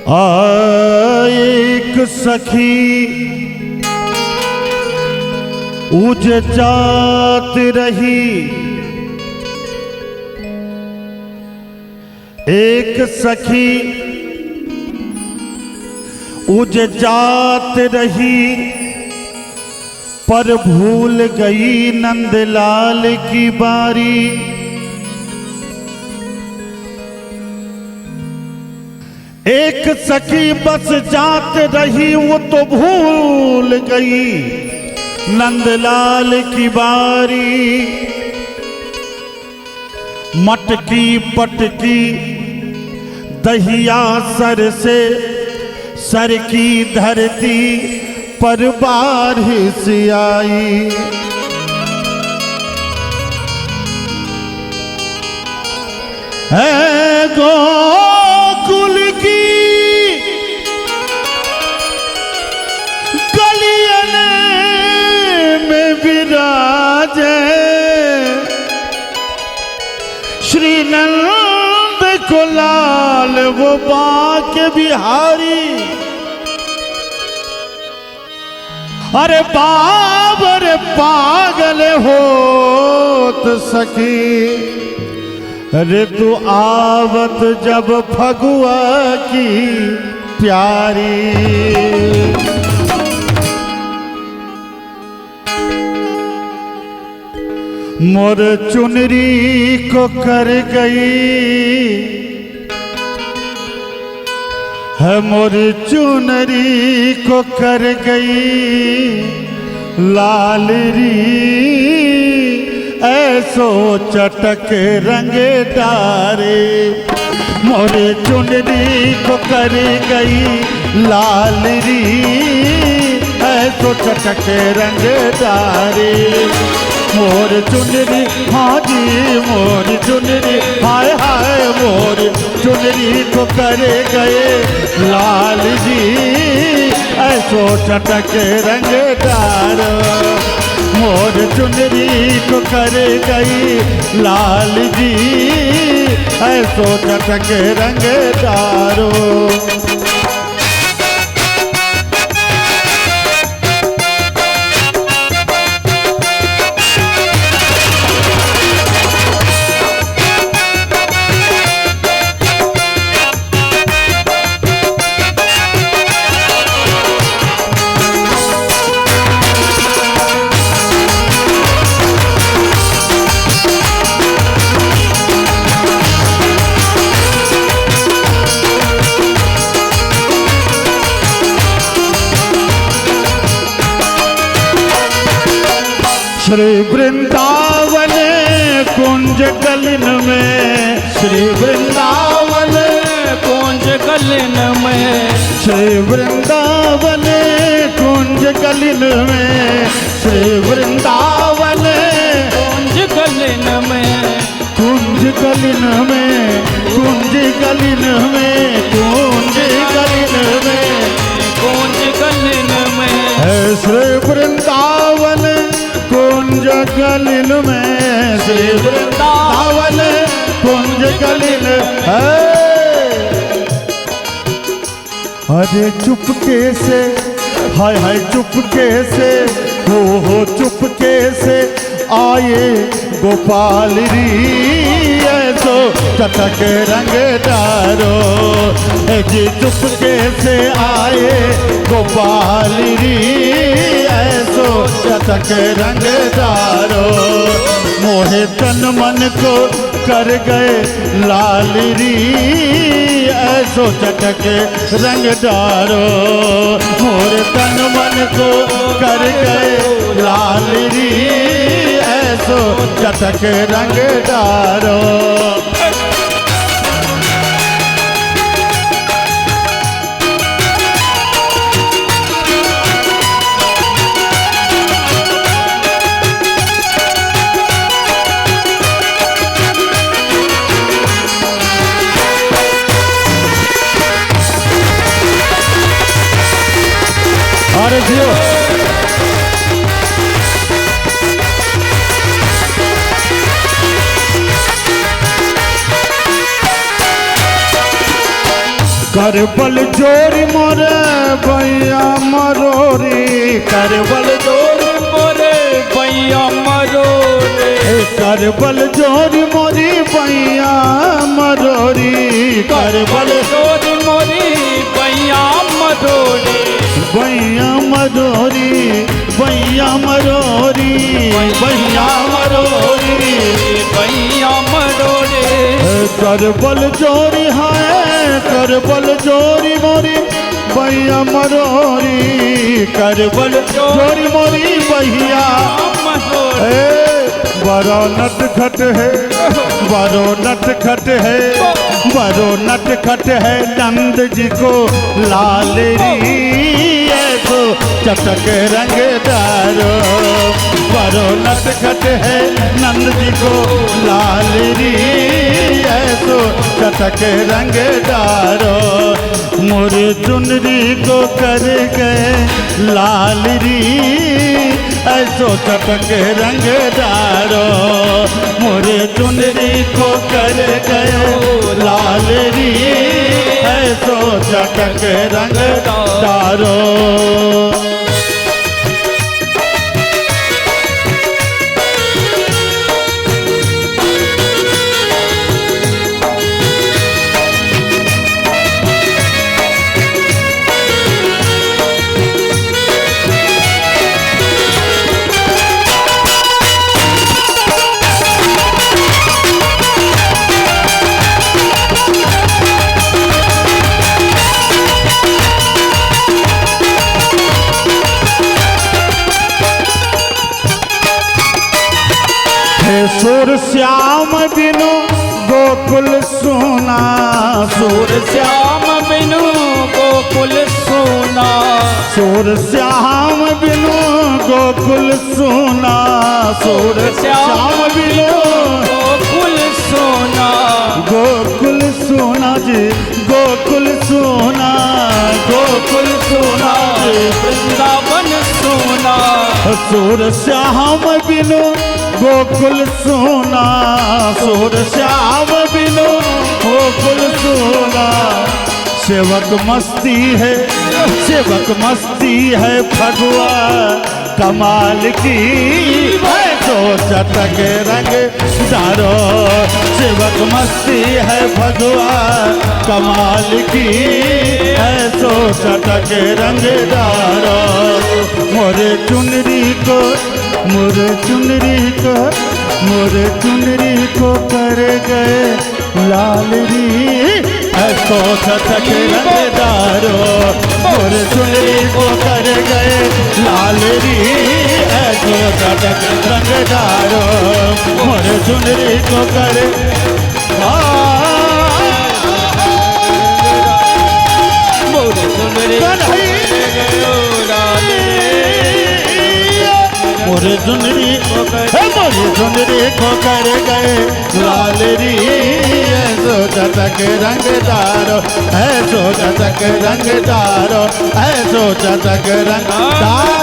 एक सखी उज जात रही, एक सखी उज जात रही, पर भूल गई नंदलाल की बारी। एक सखी बस जात रही, वो तो भूल गई नंदलाल की बारी। मटकी पटकी दहिया सर से, सर की धरती पर बारिश आई। है गोकुल की गलियन में विराजे, श्री नंद को लाल वो बांके बिहारी। अरे बाबर पागल होत सखी, अरे तू आवत जब फगुआ की प्यारी। मोर चुनरी को कर गई है, मोर चुनरी को कर गई लाल री। ऐसो चटक रंग डारे, मोर चुनरी को कर गई लाल री। ऐसो चटक रंग डारे, मोर चुनरी हाँ जी मोर चुनरी, हाय हाय मोर चुनरी को करे गए लाल जी। ऐसो चटक रंग डारो, मोर चुनरी को करे गई लाल जी। ऐसो चटक रंग डारो। श्री वृंदावन कुंज गलिन में, श्री वृंदावन कुंज गलिन में, श्री वृंदावन कुंज गलिन में, श्री वृंदावन कुंज गलिन में, कुंज गलिन में, कुंज गलिन में, कुंज गलिन में, कुंज गलिन में है श्री वृंदावन कुंज गलिन में, श्री वृंदावन कुंज गलिन है। अरे चुपके से, हाय हाय चुपके से, हो चुपके से आए गोपाल री। ऐसो चटक रंग डारो, जी चुपके से आए गोपाल री। ऐसो चटक रंग डारो, मोहे तन मन को कर गए लाल री। ऐसो चटक रंग डारो, मोरे तन मन को कर गए लाल री। ऐसो चटक रंग डारो। अरे जियो कर बल जोरी मोरे भैया मरोरी, कर बल जोरी मोरे भैया मरोरे, कर बल जोरी मोरी भैया मरोरी, कर बल जोरी मोरी भैया मरोरे, भैया मरोरी, भैया मरोरी, भैया मरोरी, भैया मरोरे, कर बल जोरी है, कर बल जोरी मोरी भैया मरोरी, कर बल जोरी मोरी भैया मरोरे। बड़ो नट खट है, बड़ो नट खट है, बड़ो नट खट है नंद जी को लाल री ऐसो चटक रंगदारो, बड़ो नट खट है नंद जी को लाल री ऐसो चटक रंगदारो, मोरे चुनरी को कर गए लाल री ऐसो चटक रंगदारो, मोरे चुनरी को कर गए लाल री ऐसो चटक रंगदारो। सुर श्याम बिनु गोकुल सोना, सुर श्याम बिनु गोकुल सोना, सुर श्याम बिनु गोकुल सोना, सुर श्याम बिनु गोकुल सोना, गोकुल सोना जी, गोकुल सोना, गोकुल सोना जी, वृंदावन सोना, सुर श्याम बिनु गोकुल सोना, सुर श्याम बिनु गोकुल सोना, सेवक मस्ती है, सेवक मस्ती है फगुआ कमाल की ऐसो चटक रंग दारो, सेवक मस्ती है फगुआ कमाल की ऐसो चटक रंग दारो, मोरे चुनरी को, मोरे चुनरी को, मोरे चुनरी को कर गए लाल री ऐसो चटक रंगदारो, मोरे चुनरी को कर गए लाल री ऐसो चटक रंगदारो, मोरे चुनरी को कर मोरे चुनरी मोरे चुनरी को मोरे चुनरी को कर गए लाल री ऐसो चटक रंगदारो, ऐसो चटक रंगदारो, ऐसो चटक रंगदारो।